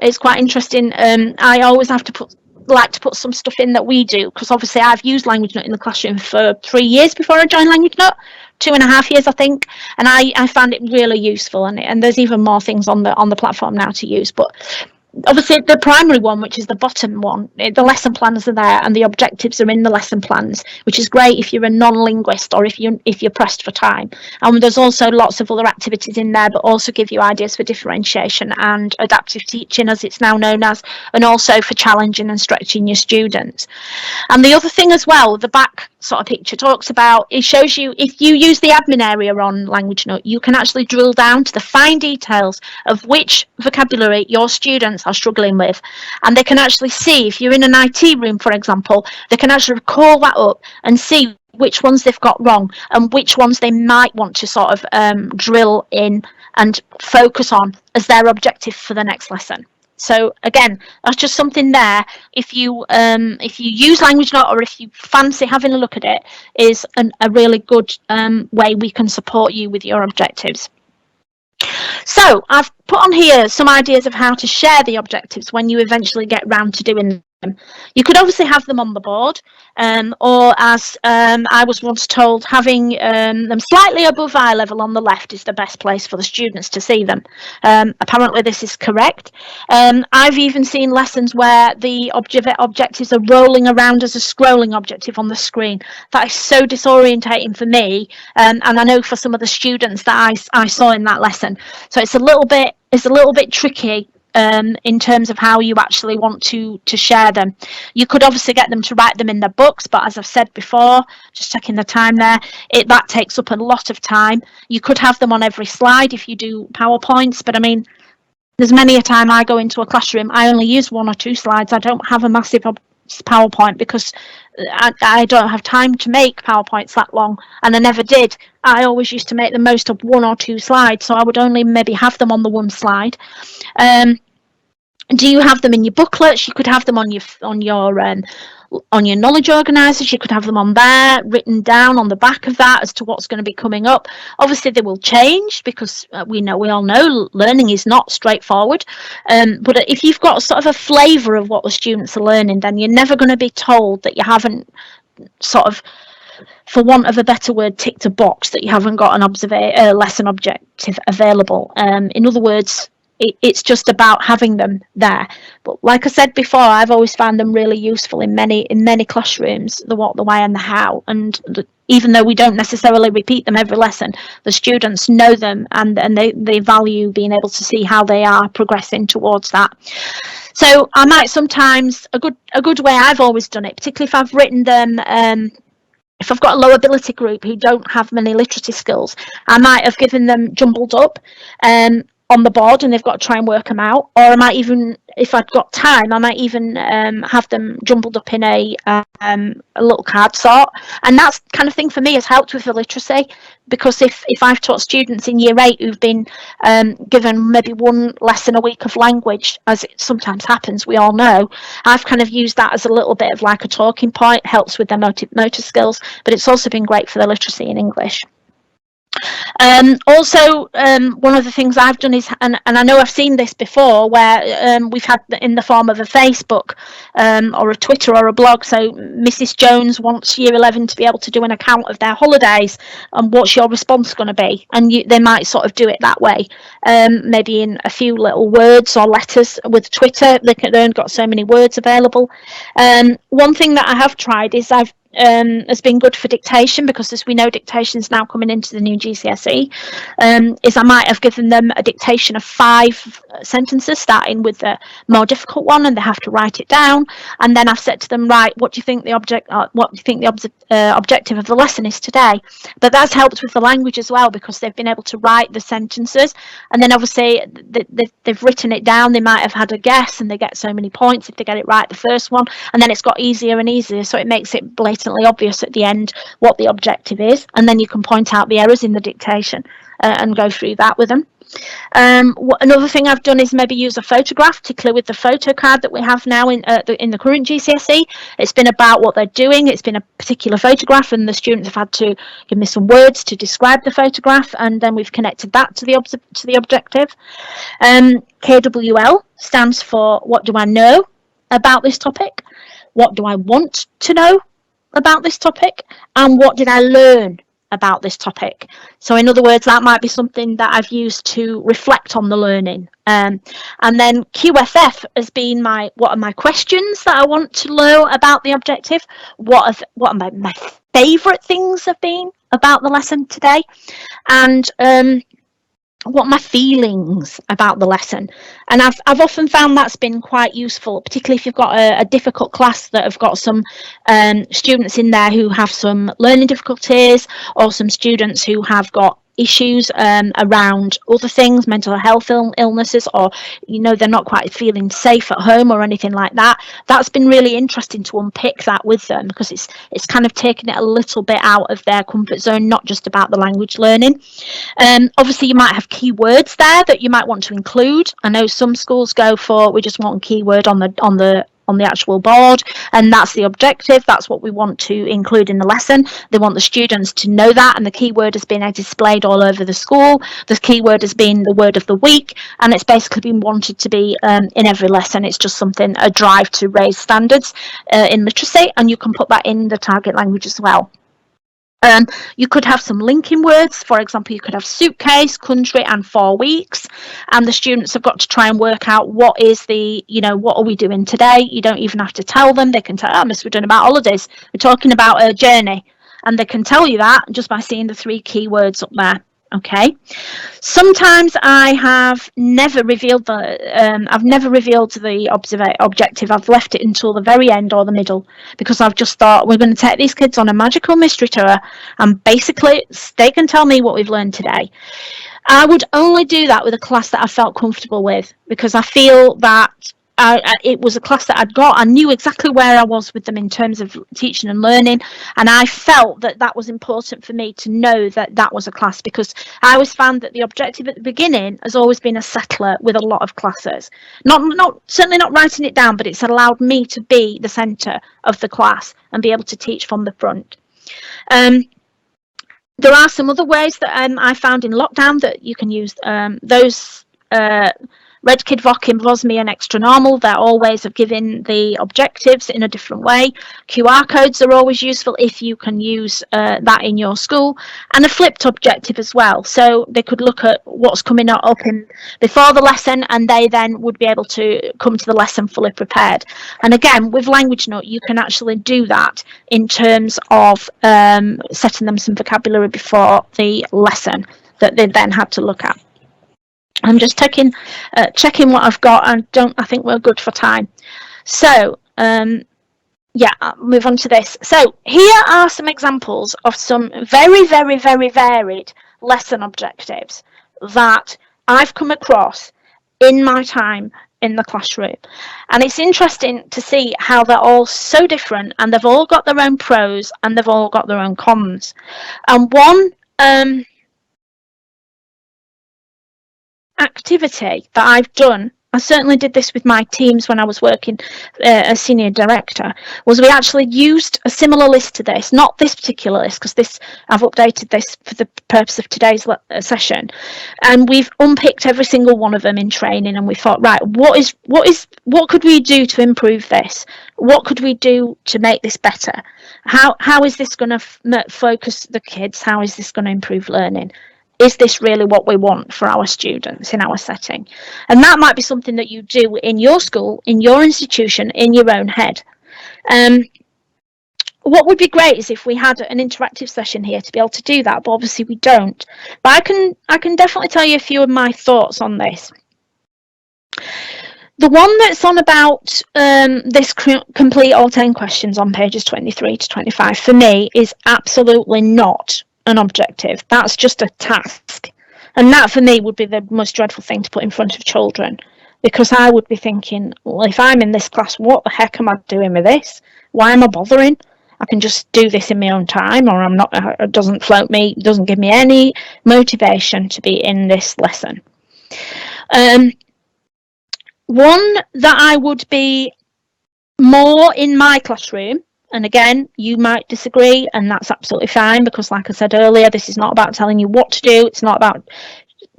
it's quite interesting. I always have to like to put some stuff in that we do, because obviously I've used Languagenut in the classroom for 3 years before I joined Languagenut, 2.5 years I think, and I found it really useful, and there's even more things on the platform now to use. But obviously the primary one, which is the bottom one, the lesson plans are there and the objectives are in the lesson plans, which is great if you're a non-linguist or if you're pressed for time. And there's also lots of other activities in there, but also give you ideas for differentiation and adaptive teaching, as it's now known as, and also for challenging and stretching your students. And the other thing as well, the back sort of picture talks about, it shows you, if you use the admin area on Languagenut, you can actually drill down to the fine details of which vocabulary your students are struggling with, and they can actually see, if you're in an IT room for example, they can actually call that up and see which ones they've got wrong and which ones they might want to sort of drill in and focus on as their objective for the next lesson. So again, that's just something there. If you use Languagenut, or if you fancy having a look at it, is a really good way we can support you with your objectives. So I've put on here some ideas of how to share the objectives when you eventually get round to doing them. You could obviously have them on the board, or as I was once told, having them slightly above eye level on the left is the best place for the students to see them. Apparently this is correct. I've even seen lessons where the objectives are rolling around as a scrolling objective on the screen. That is so disorientating for me, and I know for some of the students that I saw in that lesson. So it's a little bit tricky in terms of how you actually want to share them. You could obviously get them to write them in their books, but as I've said before, just checking the time there, that takes up a lot of time. You could have them on every slide if you do PowerPoints, but I mean, there's many a time I go into a classroom, I only use 1 or 2 slides. I don't have a massive PowerPoint because I don't have time to make PowerPoints that long, and I never did. I always used to make the most of 1 or 2 slides, so I would only maybe have them on the 1 slide. Do you have them in your booklets? You could have them on your knowledge organisers. You could have them on there, written down on the back of that as to what's going to be coming up. Obviously, they will change because we all know learning is not straightforward. But if you've got sort of a flavour of what the students are learning, then you're never going to be told that you haven't sort of, for want of a better word, ticked a box, that you haven't got an lesson objective available. In other words, it's just about having them there. But like I said before, I've always found them really useful in many classrooms, the what, the why and the how. And even though we don't necessarily repeat them every lesson, the students know them, and they value being able to see how they are progressing towards that. So I might sometimes, a good way I've always done it, particularly if I've written them, if I've got a low ability group who don't have many literacy skills, I might have given them jumbled up on the board, and they've got to try and work them out. Or I might even, if I've got time, I might even have them jumbled up in a little card sort. And that kind of thing for me has helped with the literacy, because if I've taught students in year 8 who've been given maybe 1 lesson a week of language, as it sometimes happens, we all know, I've kind of used that as a little bit of like a talking point, helps with their motor skills, but it's also been great for their literacy in English. Also, one of the things I've done is, and I know I've seen this before, where we've had in the form of a Facebook or a Twitter or a blog. So Mrs. Jones wants year 11 to be able to do an account of their holidays, and what's your response going to be? And they might sort of do it that way, maybe in a few little words or letters. With Twitter, they've only got so many words available. One thing that I have tried is has been good for dictation, because as we know, dictation is now coming into the new GCSE, is I might have given them a dictation of 5 sentences, starting with the more difficult one, and they have to write it down. And then I've said to them, right, what do you think the objective of the lesson is today? But that's helped with the language as well, because they've been able to write the sentences, and then obviously they've written it down. They might have had a guess, and they get so many points if they get it right the first one, and then it's got easier and easier, so it makes it blatantly obvious at the end what the objective is, and then you can point out the errors in the dictation and go through that with them. Another thing I've done is maybe use a photograph, particularly with the photo card that we have now in the current GCSE. It's been about what they're doing. It's been a particular photograph, and the students have had to give me some words to describe the photograph, and then we've connected that to the objective. KWL stands for what do I know about this topic, what do I want to know about this topic, and what did I learn about this topic. So in other words, that might be something that I've used to reflect on the learning. And then QFF has been what are my questions that I want to know about the objective, what are my favourite things have been about the lesson today, and what my feelings about the lesson. And I've often found that's been quite useful, particularly if you've got a difficult class that have got some students in there who have some learning difficulties, or some students who have got issues around other things, mental health illnesses, or they're not quite feeling safe at home or anything like that. That's been really interesting to unpick that with them, because it's kind of taken it a little bit out of their comfort zone, not just about the language learning. Obviously you might have keywords there that you might want to include. I know some schools go for, we just want a keyword on the actual board, and that's the objective. That's what we want to include in the lesson. They want the students to know that, and the keyword has been displayed all over the school. The keyword has been the word of the week, and it's basically been wanted to be in every lesson. It's just a drive to raise standards in literacy, and you can put that in the target language as well. You could have some linking words. For example, you could have suitcase, country, and 4 weeks, and the students have got to try and work out what are we doing today. You don't even have to tell them. They can tell, Miss, we're doing about holidays, we're talking about a journey, and they can tell you that just by seeing the 3 keywords up there. Okay. Sometimes I have never revealed the objective. I've left it until the very end or the middle, because I've just thought we're going to take these kids on a magical mystery tour, and basically they can tell me what we've learned today. I would only do that with a class that I felt comfortable with, because I feel that it was a class that I'd got. I knew exactly where I was with them in terms of teaching and learning, and I felt that that was important for me to know that that was a class, because I always found that the objective at the beginning has always been a settler with a lot of classes. Certainly not writing it down, but it's allowed me to be the centre of the class and be able to teach from the front. There are some other ways that I found in lockdown that you can use. Those Red Kid, Voc, Vosmi and Extra Normal, they're all ways of giving the objectives in a different way. QR codes are always useful if you can use that in your school, and a flipped objective as well. So they could look at what's coming up before the lesson, and they then would be able to come to the lesson fully prepared. And again, with Languagenut, you can actually do that in terms of setting them some vocabulary before the lesson that they then had to look at. I'm just checking what I've got. I think we're good for time. So, yeah, I'll move on to this. So here are some examples of some very, very, very varied lesson objectives that I've come across in my time in the classroom. And it's interesting to see how they're all so different, and they've all got their own pros and they've all got their own cons. And one activity that I've done, I certainly did this with my teams when I was working as senior director, was we actually used a similar list to this, not this particular list, because I've updated this for the purpose of today's session, and we've unpicked every single one of them in training, and we thought, right, what could we do to improve this? What could we do to make this better? How is this going to focus the kids? How is this going to improve learning? Is this really what we want for our students in our setting? And that might be something that you do in your school, in your institution, in your own head. What would be great is if we had an interactive session here to be able to do that, but obviously we don't. But I can definitely tell you a few of my thoughts on this. The one that's on about this complete all 10 questions on pages 23 to 25 for me is absolutely not an objective. That's just a task, and that for me would be the most dreadful thing to put in front of children, because I would be thinking, well, if I'm in this class, what the heck am I doing with this? Why am I bothering? I can just do this in my own time, or I'm not. It doesn't float me, doesn't give me any motivation to be in this lesson. One that I would be more in my classroom, and again, you might disagree, and that's absolutely fine, because like I said earlier, this is not about telling you what to do. It's not about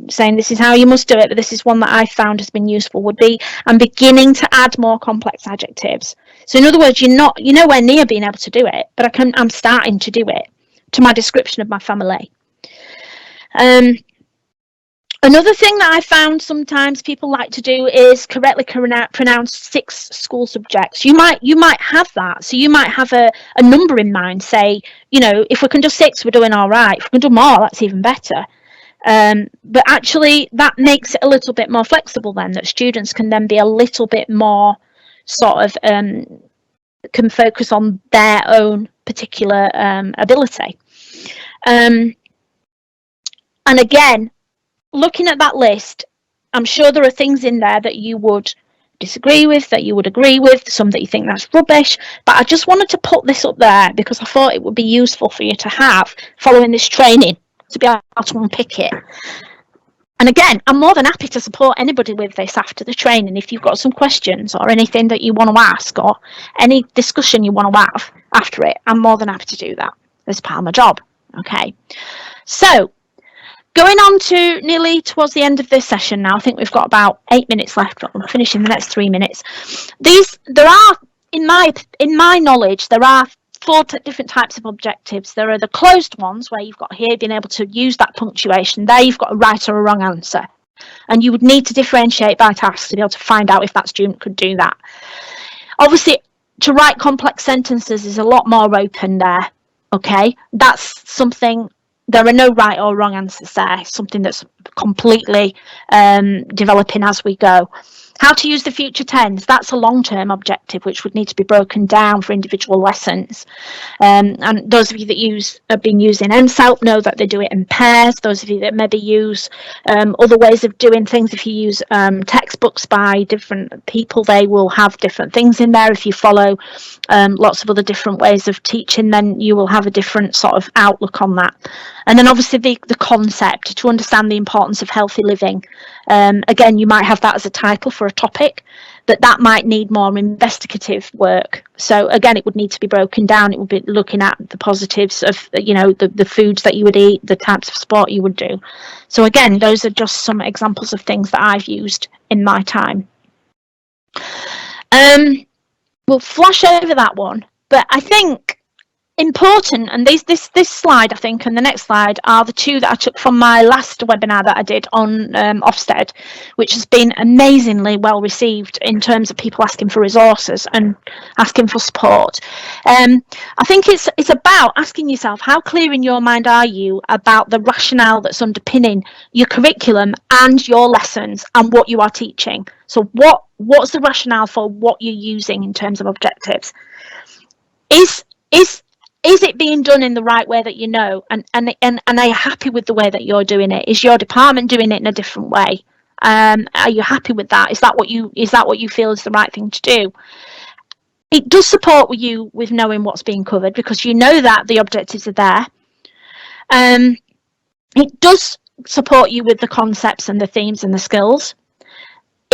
saying this is how you must do it, but this is one that I found has been useful, would be I'm beginning to add more complex adjectives. So in other words, you're nowhere near being able to do it, but I'm starting to do it to my description of my family. Another thing that I found sometimes people like to do is correctly pronounce 6 school subjects. You might have that. So you might have a number in mind, say, if we can do 6, we're doing all right. If we can do more, that's even better. But actually that makes it a little bit more flexible then, that students can then be a little bit more sort of can focus on their own particular ability. And again, looking at that list, I'm sure there are things in there that you would disagree with, that you would agree with, some that you think that's rubbish, but I just wanted to put this up there because I thought it would be useful for you to have following this training, to be able to unpick it. And again, I'm more than happy to support anybody with this after the training. If you've got some questions or anything that you want to ask, or any discussion you want to have after it, I'm more than happy to do that. It's part of my job. Okay, so going on to nearly towards the end of this session now. I think we've got about 8 minutes left. I'm finishing the next 3 minutes. There are, in my knowledge, there are 4 different types of objectives. There are the closed ones, where you've got here being able to use that punctuation. There you've got a right or a wrong answer, and you would need to differentiate by task to be able to find out if that student could do that. Obviously, to write complex sentences is a lot more open there. Okay, that's something there are no right or wrong answers there. It's something that's completely developing as we go. How to use the future tense, that's a long-term objective which would need to be broken down for individual lessons. And those of you that have been using MSELP know that they do it in pairs. Those of you that maybe use other ways of doing things, if you use textbooks by different people, they will have different things in there. If you follow lots of other different ways of teaching, then you will have a different sort of outlook on that. And then obviously the concept, to understand the importance of healthy living. Again, you might have that as a title for a topic, but that might need more investigative work. So again, it would need to be broken down. It would be looking at the positives of, the foods that you would eat, the types of sport you would do. So again, those are just some examples of things that I've used in my time. We'll flash over that one, but I think important, and this slide, I think, and the next slide are the two that I took from my last webinar that I did on Ofsted, which has been amazingly well received in terms of people asking for resources and asking for support. I think it's about asking yourself, how clear in your mind are you about the rationale that's underpinning your curriculum and your lessons and what you are teaching? So what's the rationale for what you're using in terms of objectives? Is it being done in the right way that you know, and are you happy with the way that you're doing it? Is your department doing it in a different way? Are you happy with that? Is that what you feel is the right thing to do? It does support you with knowing what's being covered, because you know that the objectives are there. It does support you with the concepts and the themes and the skills.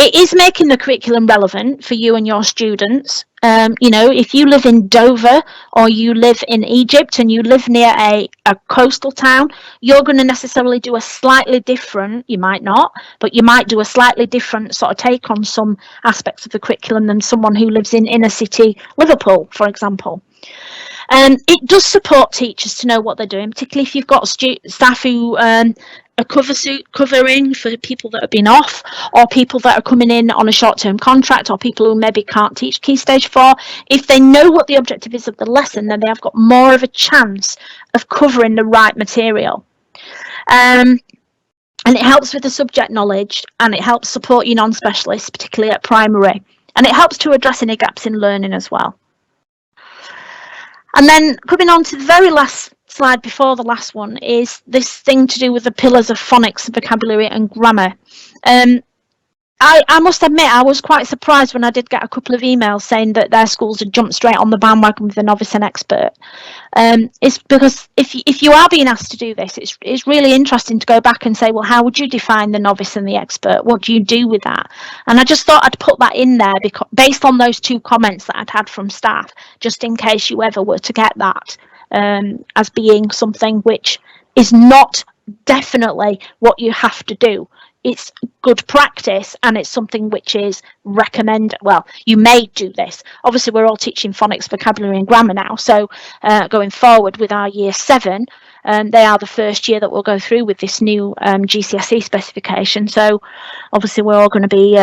It is making the curriculum relevant for you and your students. If you live in Dover or you live in Egypt and you live near a coastal town, you're going to necessarily do a slightly different, you might not, but you might do a slightly different sort of take on some aspects of the curriculum than someone who lives in inner city Liverpool, for example. It does support teachers to know what they're doing, particularly if you've got staff who are covering for people that have been off, or people that are coming in on a short-term contract, or people who maybe can't teach Key Stage 4. If they know what the objective is of the lesson, then they have got more of a chance of covering the right material. And it helps with the subject knowledge, and it helps support your non-specialists, particularly at primary. And it helps to address any gaps in learning as well. And then coming on to the very last slide before the last one is this thing to do with the pillars of phonics, vocabulary and grammar. I must admit, I was quite surprised when I did get a couple of emails saying that their schools had jumped straight on the bandwagon with the novice and expert. It's because if you are being asked to do this, it's really interesting to go back and say, well, how would you define the novice and the expert? What do you do with that? And I just thought I'd put that in there because based on those two comments that I'd had from staff, just in case you ever were to get that as being something which is not definitely what you have to do. It's good practice, and it's something which is recommended. Well, you may do this. Obviously, we're all teaching phonics, vocabulary and grammar now. So going forward with our year 7, they are the first year that we'll go through with this new GCSE specification. So obviously, we're all going to be,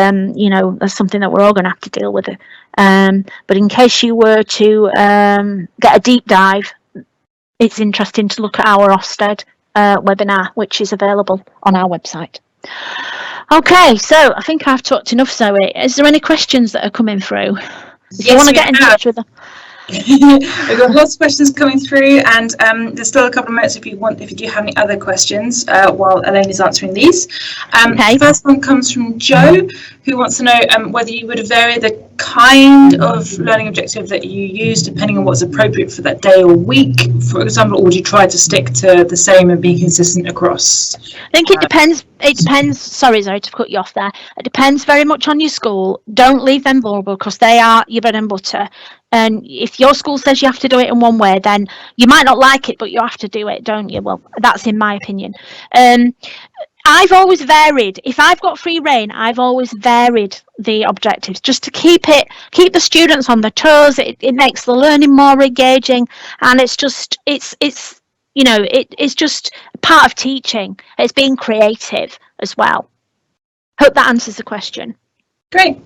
that's something that we're all going to have to deal with. But in case you were to get a deep dive, it's interesting to look at our Ofsted webinar, which is available on our website. Okay, so I think I've talked enough, Zoe. Is there any questions that are coming through? If you want to get in touch with them. We've got lots of questions coming through, and there's still a couple of minutes if you do have any other questions while Elaine is answering these. Okay. First one comes from Joe, who wants to know whether you would vary the kind of learning objective that you use depending on what's appropriate for that day or week, for example, or would you try to stick to the same and be consistent across? I think it depends. It depends. Sorry, Zoe, to cut you off there. It depends very much on your school. Don't leave them vulnerable because they are your bread and butter. And if your school says you have to do it in one way, then you might not like it, but you have to do it, don't you? Well, that's in my opinion. I've always varied. If I've got free reign, I've always varied the objectives just to keep the students on their toes. It makes the learning more engaging, and it's just part of teaching. It's being creative as well. Hope that answers the question. Great.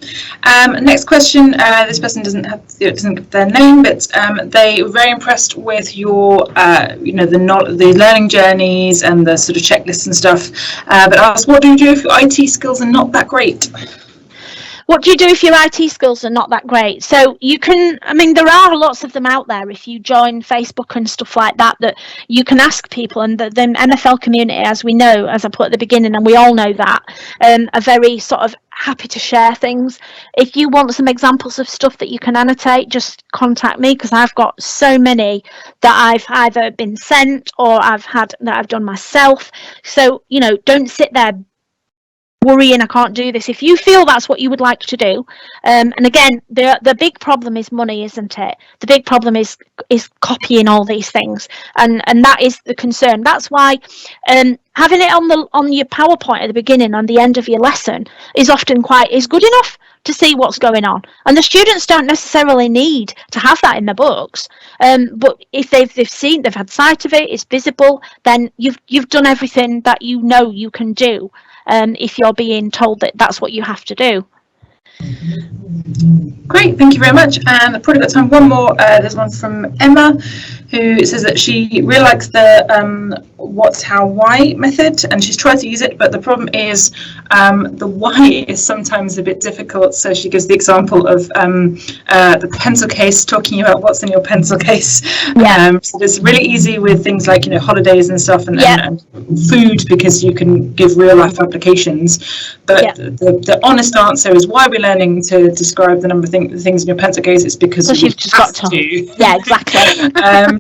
Next question. This person doesn't give their name, but they were very impressed with your, the learning journeys and the sort of checklists and stuff. But asked, what do you do if your IT skills are not that great? What do you do if your IT skills are not that great? So you can, I mean, there are lots of them out there. If you join Facebook and stuff like that, that you can ask people, and the MFL community, as we know, as I put at the beginning, and we all know that, are very sort of happy to share things. If you want some examples of stuff that you can annotate, just contact me, because I've got so many that I've either been sent or that I've done myself. So, don't sit there worrying I can't do this. If you feel that's what you would like to do, and again, the big problem is money, isn't it? The big problem is copying all these things, and that is the concern. That's why having it on your PowerPoint at the beginning and the end of your lesson is often is good enough to see what's going on, and the students don't necessarily need to have that in their books, but if they've had sight of it, it's visible, then you've done everything that you can do. If you're being told that that's what you have to do. Great, thank you very much. And I've probably got time one more. There's one from Emma, who says that she really likes the what, how, why method, and she's tried to use it, but the problem is the why is sometimes a bit difficult. So she gives the example of the pencil case, talking about what's in your pencil case. So it's really easy with things like holidays and stuff, and food, because you can give real life applications. But the honest answer is, why we're learning to describe the number of things in your pencil case. It's because you've just got to. Yeah, exactly.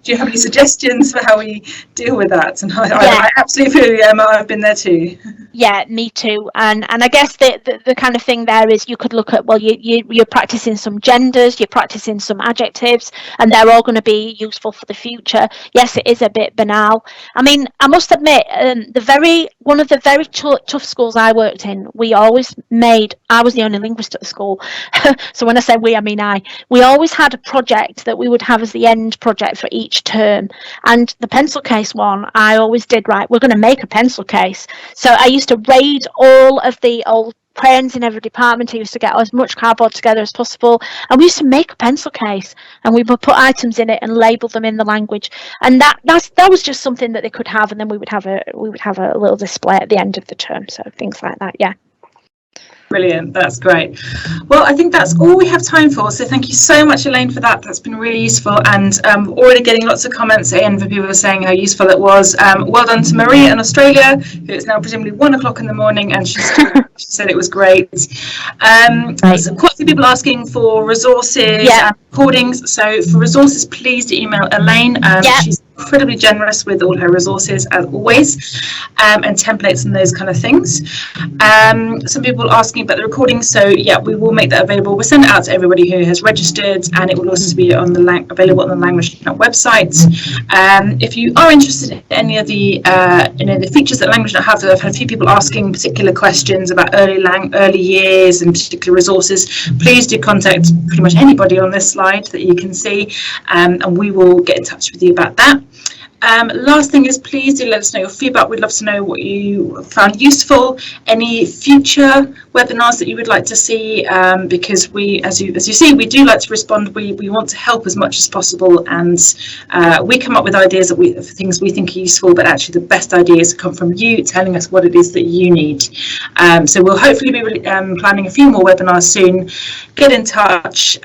Do you have any suggestions for how we deal with that? And I absolutely feel you, Emma. I've been there too. Yeah, me too. And I guess the kind of thing there is, you could look at, well, you're practicing some genders, you're practicing some adjectives, and they're all going to be useful for the future. Yes, it is a bit banal. I mean, I must admit, one of the very tough schools I worked in, I was the only linguist at the school. So when I say we, I mean we always had a project that we would have as the end project for each term. And the pencil case one, I always did, right, we're going to make a pencil case. So I used to raid all of the old crayons in every department. I used to get as much cardboard together as possible, and we used to make a pencil case, and we would put items in it and label them in the language. And that was just something that they could have, and then we would have a little display at the end of the term. So things like that, yeah. Brilliant, that's great. Well, I think that's all we have time for, so thank you so much, Elaine, for that. That's been really useful, and already getting lots of comments in for people saying how useful it was. Well done to Maria in Australia, who is now presumably 1 o'clock in the morning, and she said it was great. So quite a few people asking for resources and recordings. So for resources, please do email Elaine. She's incredibly generous with all her resources, as always, and templates and those kind of things. Some people asking about the recording, so we will make that available. We'll send it out to everybody who has registered, and it will also be on the available on the Languagenut website. If you are interested in any of the features that Languagenut have, I've had a few people asking particular questions about early years and particular resources. Please do contact pretty much anybody on this slide that you can see, and we will get in touch with you about that. Last thing is, please do let us know your feedback. We'd love to know what you found useful, any future webinars that you would like to see, because we, as you see, we do like to respond. We want to help as much as possible, and we come up with ideas of things we think are useful, but actually the best ideas come from you telling us what it is that you need. So we'll hopefully be planning a few more webinars soon. Get in touch,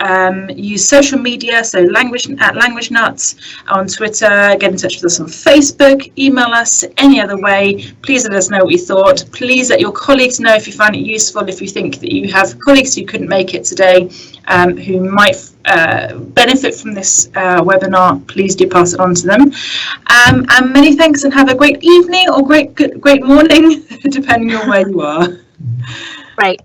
use social media, so Languagenut on Twitter, get in touch with us on Facebook, email us any other way. Please let us know what you thought. Please let your colleagues know if you find it useful. If you think that you have colleagues who couldn't make it today, who might benefit from this webinar, please do pass it on to them. And many thanks, and have a great evening or great morning, depending on where you are. Right.